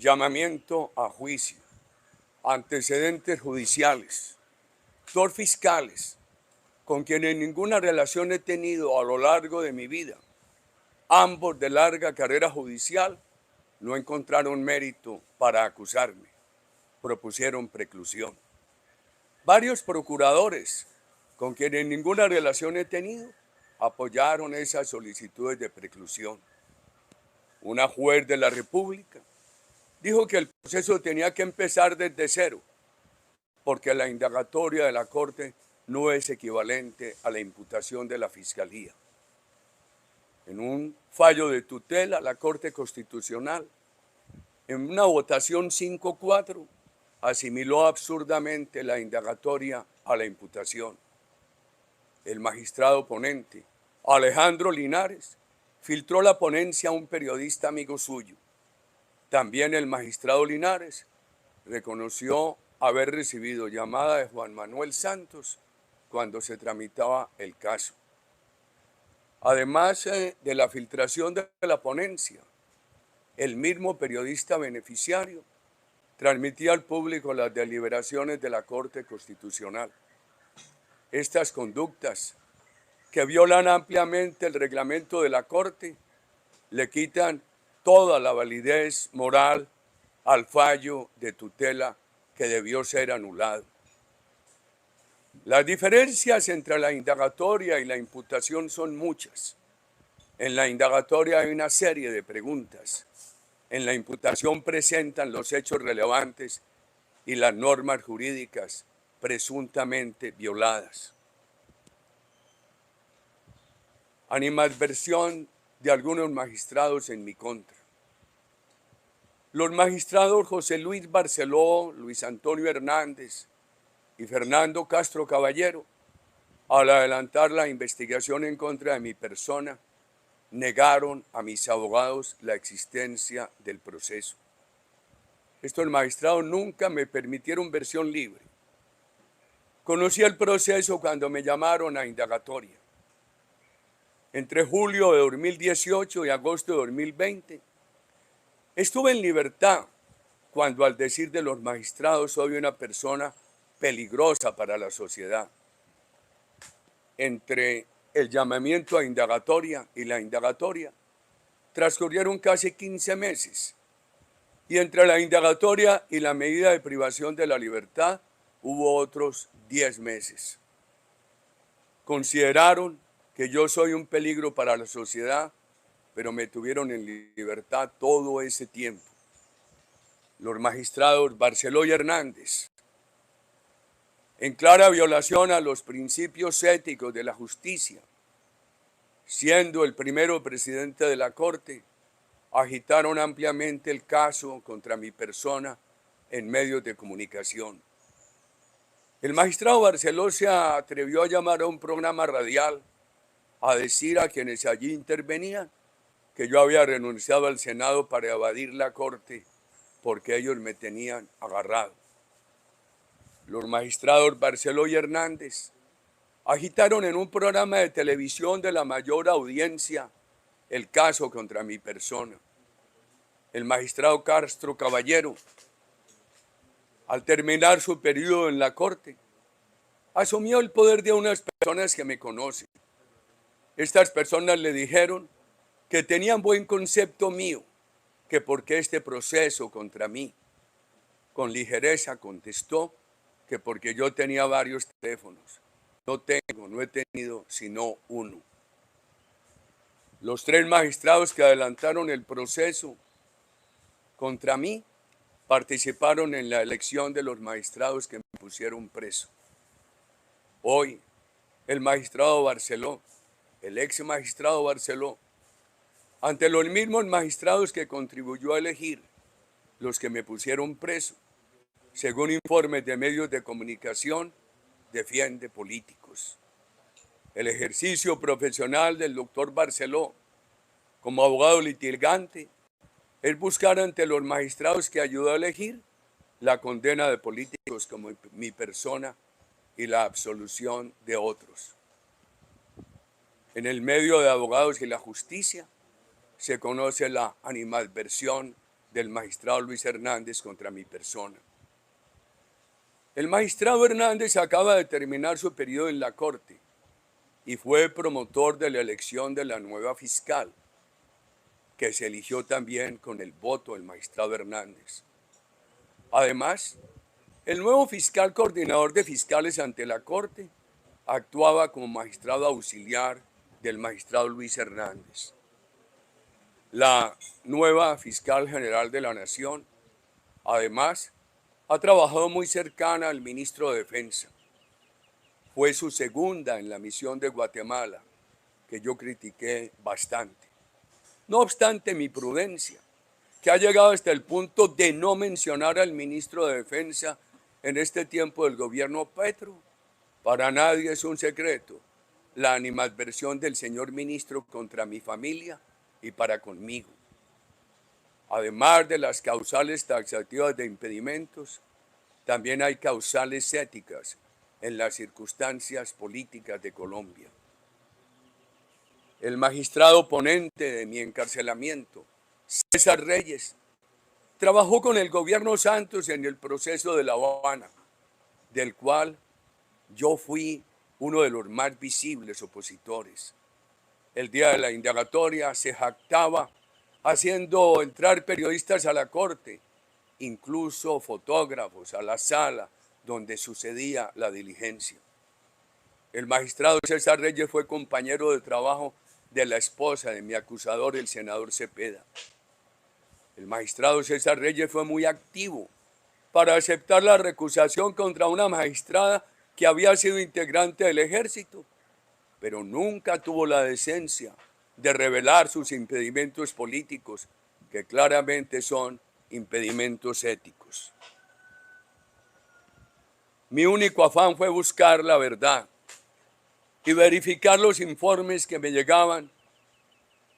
llamamiento a juicio, antecedentes judiciales, dos fiscales con quienes ninguna relación he tenido a lo largo de mi vida, ambos de larga carrera judicial, no encontraron mérito para acusarme, propusieron preclusión. Varios procuradores con quienes ninguna relación he tenido apoyaron esas solicitudes de preclusión. Una juez de la República dijo que el proceso tenía que empezar desde cero, porque la indagatoria de la Corte no es equivalente a la imputación de la Fiscalía. En un fallo de tutela, la Corte Constitucional, en una votación 5-4, asimiló absurdamente la indagatoria a la imputación. El magistrado ponente, Alejandro Linares, filtró la ponencia a un periodista amigo suyo. También el magistrado Linares reconoció haber recibido llamada de Juan Manuel Santos cuando se tramitaba el caso. Además de la filtración de la ponencia, el mismo periodista beneficiario transmitía al público las deliberaciones de la Corte Constitucional. Estas conductas, que violan ampliamente el reglamento de la Corte, le quitan toda la validez moral al fallo de tutela que debió ser anulado. Las diferencias entre la indagatoria y la imputación son muchas. En la indagatoria hay una serie de preguntas. En la imputación presentan los hechos relevantes y las normas jurídicas presuntamente violadas. Animadversión de algunos magistrados en mi contra. Los magistrados José Luis Barceló, Luis Antonio Hernández y Fernando Castro Caballero, al adelantar la investigación en contra de mi persona, negaron a mis abogados la existencia del proceso. Estos magistrados nunca me permitieron versión libre. Conocí el proceso cuando me llamaron a indagatoria. Entre julio de 2018 y agosto de 2020, estuve en libertad cuando, al decir de los magistrados, soy una persona peligrosa para la sociedad. Entre el llamamiento a indagatoria y la indagatoria transcurrieron casi 15 meses, y entre la indagatoria y la medida de privación de la libertad hubo otros 10 meses. Consideraron que yo soy un peligro para la sociedad, pero me tuvieron en libertad todo ese tiempo. Los magistrados Barceló y Hernández, en clara violación a los principios éticos de la justicia, siendo el primero presidente de la Corte, agitaron ampliamente el caso contra mi persona en medios de comunicación. El magistrado Barceló se atrevió a llamar a un programa radial a decir a quienes allí intervenían que yo había renunciado al Senado para evadir la Corte porque ellos me tenían agarrado. Los magistrados Barceló y Hernández agitaron en un programa de televisión de la mayor audiencia el caso contra mi persona. El magistrado Castro Caballero, al terminar su periodo en la Corte, asumió el poder de unas personas que me conocen. Estas personas le dijeron que tenían buen concepto mío, que porque este proceso contra mí, con ligereza contestó que porque yo tenía varios teléfonos. No he tenido sino uno. Los 3 magistrados que adelantaron el proceso contra mí participaron en la elección de los magistrados que me pusieron preso. Hoy, el magistrado Barceló, el ex magistrado Barceló, ante los mismos magistrados que contribuyó a elegir, los que me pusieron preso, según informes de medios de comunicación, defiende políticos. El ejercicio profesional del doctor Barceló como abogado litigante es buscar ante los magistrados que ayudó a elegir la condena de políticos como mi persona y la absolución de otros. En el medio de abogados y la justicia se conoce la animadversión del magistrado Luis Hernández contra mi persona. El magistrado Hernández acaba de terminar su periodo en la Corte y fue promotor de la elección de la nueva fiscal, que se eligió también con el voto del magistrado Hernández. Además, el nuevo fiscal coordinador de fiscales ante la Corte actuaba como magistrado auxiliar del magistrado Luis Hernández. La nueva fiscal general de la Nación, además, ha trabajado muy cercana al ministro de Defensa. Fue su segunda en la misión de Guatemala, que yo critiqué bastante. No obstante mi prudencia, que ha llegado hasta el punto de no mencionar al ministro de Defensa en este tiempo del gobierno Petro, para nadie es un secreto la animadversión del señor ministro contra mi familia y para conmigo. Además de las causales taxativas de impedimentos, también hay causales éticas en las circunstancias políticas de Colombia. El magistrado ponente de mi encarcelamiento, César Reyes, trabajó con el gobierno Santos en el proceso de La Habana, del cual yo fui uno de los más visibles opositores. El día de la indagatoria se jactaba haciendo entrar periodistas a la corte, incluso fotógrafos a la sala donde sucedía la diligencia. El magistrado César Reyes fue compañero de trabajo de la esposa de mi acusador, el senador Cepeda. El magistrado César Reyes fue muy activo para aceptar la recusación contra una magistrada que había sido integrante del ejército, pero nunca tuvo la decencia de revelar sus impedimentos políticos, que claramente son impedimentos éticos. Mi único afán fue buscar la verdad y verificar los informes que me llegaban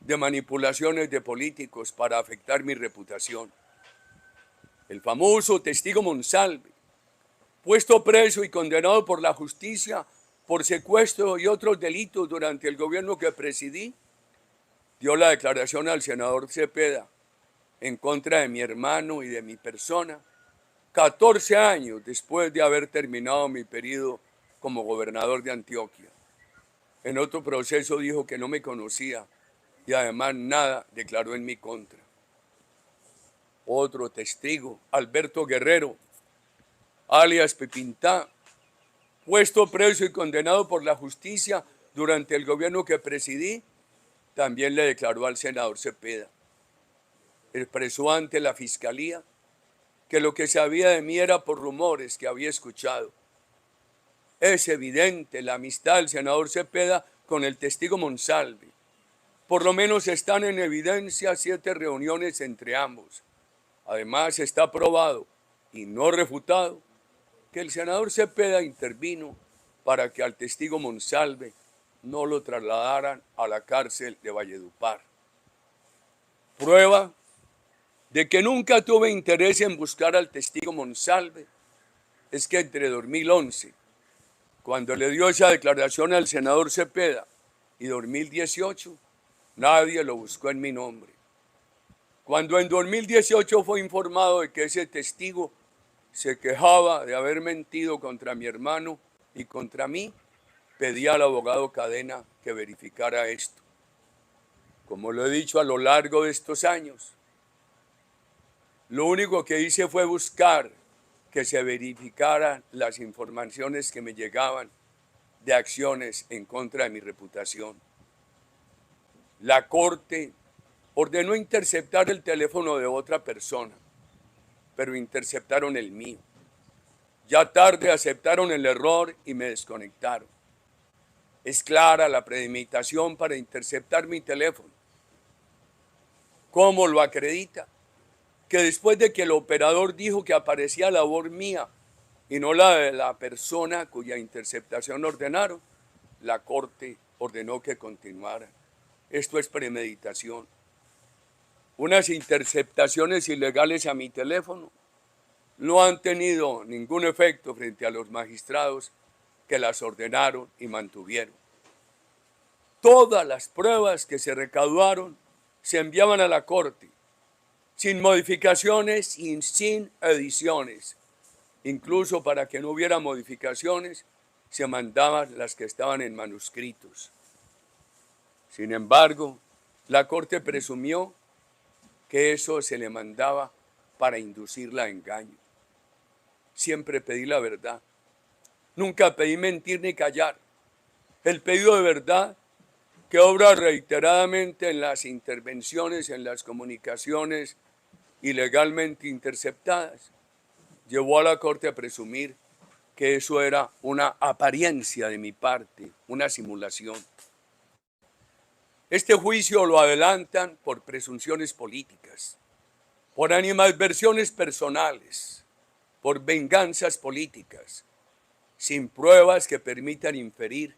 de manipulaciones de políticos para afectar mi reputación. El famoso testigo Monsalve, puesto preso y condenado por la justicia por secuestro y otros delitos durante el gobierno que presidí, dio la declaración al senador Cepeda en contra de mi hermano y de mi persona, 14 años después de haber terminado mi periodo como gobernador de Antioquia. En otro proceso dijo que no me conocía y además nada declaró en mi contra. Otro testigo, Alberto Guerrero, alias Pepintá, puesto preso y condenado por la justicia durante el gobierno que presidí, también le declaró al senador Cepeda. Expresó ante la fiscalía que lo que sabía de mí era por rumores que había escuchado. Es evidente la amistad del senador Cepeda con el testigo Monsalve. Por lo menos están en evidencia 7 reuniones entre ambos. Además está probado y no refutado que el senador Cepeda intervino para que al testigo Monsalve no lo trasladaran a la cárcel de Valledupar. Prueba de que nunca tuve interés en buscar al testigo Monsalve es que entre 2011, cuando le dio esa declaración al senador Cepeda, y 2018, nadie lo buscó en mi nombre. Cuando en 2018 fue informado de que ese testigo se quejaba de haber mentido contra mi hermano y contra mí, pedí al abogado Cadena que verificara esto. Como lo he dicho a lo largo de estos años, lo único que hice fue buscar que se verificaran las informaciones que me llegaban de acciones en contra de mi reputación. La Corte ordenó interceptar el teléfono de otra persona, pero interceptaron el mío. Ya tarde aceptaron el error y me desconectaron. Es clara la premeditación para interceptar mi teléfono. ¿Cómo lo acredita? Que después de que el operador dijo que aparecía la voz mía y no la de la persona cuya interceptación ordenaron, la Corte ordenó que continuara. Esto es premeditación. Unas interceptaciones ilegales a mi teléfono no han tenido ningún efecto frente a los magistrados que las ordenaron y mantuvieron. Todas las pruebas que se recaudaron se enviaban a la Corte sin modificaciones y sin ediciones. Incluso para que no hubiera modificaciones, se mandaban las que estaban en manuscritos. Sin embargo, la Corte presumió que eso se le mandaba para inducirla a engaño. Siempre pedí la verdad. Nunca pedí mentir ni callar. El pedido de verdad, que obra reiteradamente en las intervenciones, en las comunicaciones ilegalmente interceptadas, llevó a la Corte a presumir que eso era una apariencia de mi parte, una simulación. Este juicio lo adelantan por presunciones políticas, por animadversiones personales, por venganzas políticas, sin pruebas que permitan inferir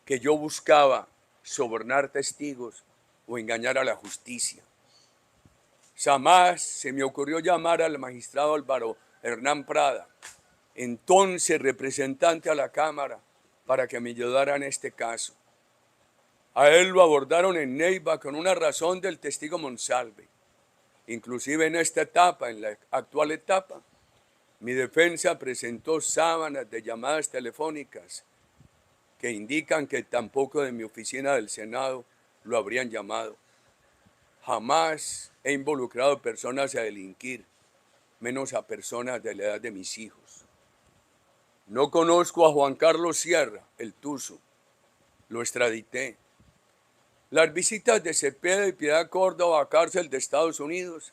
que yo buscaba sobornar testigos o engañar a la justicia. Jamás se me ocurrió llamar al magistrado Álvaro Hernán Prada, entonces representante a la Cámara, para que me ayudara en este caso. A él lo abordaron en Neiva con una razón del testigo Monsalve. Inclusive en esta etapa, en la actual etapa, mi defensa presentó sábanas de llamadas telefónicas que indican que tampoco de mi oficina del Senado lo habrían llamado. Jamás he involucrado personas a delinquir, menos a personas de la edad de mis hijos. No conozco a Juan Carlos Sierra, el Tuzo. Lo extradité. Las visitas de Cepeda y Piedad Córdoba a cárcel de Estados Unidos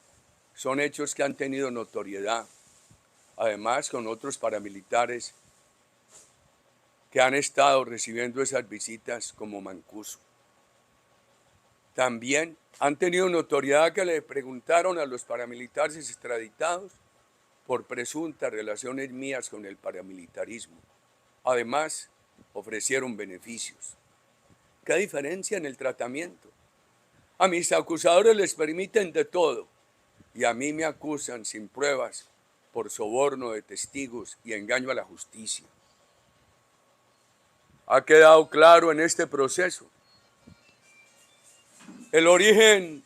son hechos que han tenido notoriedad. Además, con otros paramilitares que han estado recibiendo esas visitas como Mancuso. También han tenido notoriedad que le preguntaron a los paramilitares extraditados por presuntas relaciones mías con el paramilitarismo. Además, ofrecieron beneficios. ¿Qué diferencia en el tratamiento? A mis acusadores les permiten de todo y a mí me acusan sin pruebas por soborno de testigos y engaño a la justicia. Ha quedado claro en este proceso el origen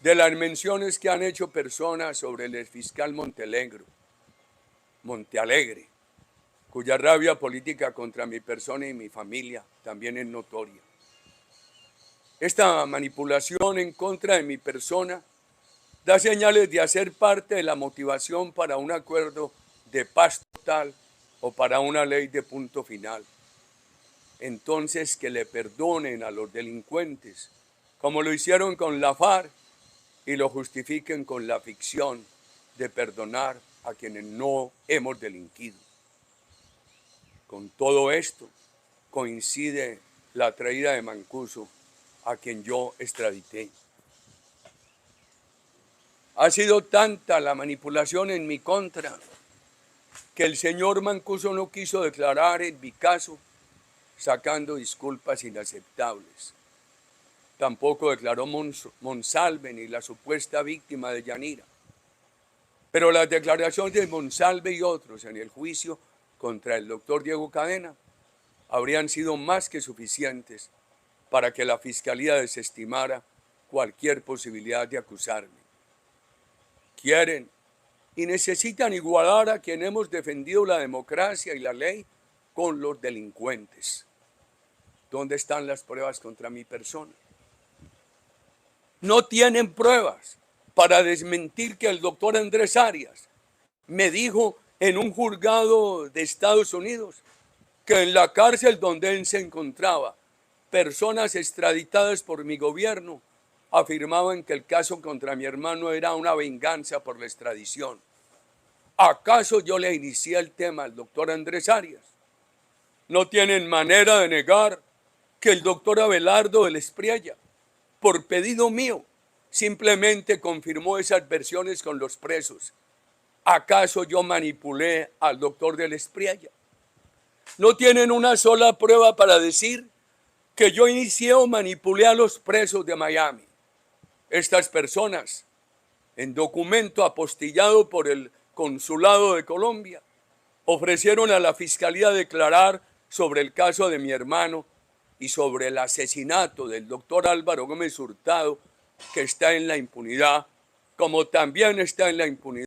de las menciones que han hecho personas sobre el exfiscal Montealegre, cuya rabia política contra mi persona y mi familia también es notoria. Esta manipulación en contra de mi persona da señales de hacer parte de la motivación para un acuerdo de paz total o para una ley de punto final. Entonces que le perdonen a los delincuentes, como lo hicieron con la FARC, y lo justifiquen con la ficción de perdonar a quienes no hemos delinquido. Con todo esto coincide la traída de Mancuso, a quien yo extradité. Ha sido tanta la manipulación en mi contra que el señor Mancuso no quiso declarar en mi caso, sacando disculpas inaceptables. Tampoco declaró Monsalve ni la supuesta víctima de Yanira. Pero las declaraciones de Monsalve y otros en el juicio contra el doctor Diego Cadena habrían sido más que suficientes para que la Fiscalía desestimara cualquier posibilidad de acusarme. Quieren y necesitan igualar a quien hemos defendido la democracia y la ley con los delincuentes. ¿Dónde están las pruebas contra mi persona? No tienen pruebas para desmentir que el doctor Andrés Arias me dijo en un juzgado de Estados Unidos que en la cárcel donde él se encontraba, personas extraditadas por mi gobierno afirmaban que el caso contra mi hermano era una venganza por la extradición. ¿Acaso yo le inicié el tema al doctor Andrés Arias? No tienen manera de negar que el doctor Abelardo del Espriella, por pedido mío, simplemente confirmó esas versiones con los presos. ¿Acaso yo manipulé al doctor del Espriella? No tienen una sola prueba para decir que yo inicié o manipulé a los presos de Miami. Estas personas, en documento apostillado por el Consulado de Colombia, ofrecieron a la Fiscalía declarar sobre el caso de mi hermano y sobre el asesinato del doctor Álvaro Gómez Hurtado, que está en la impunidad como también está en la impunidad.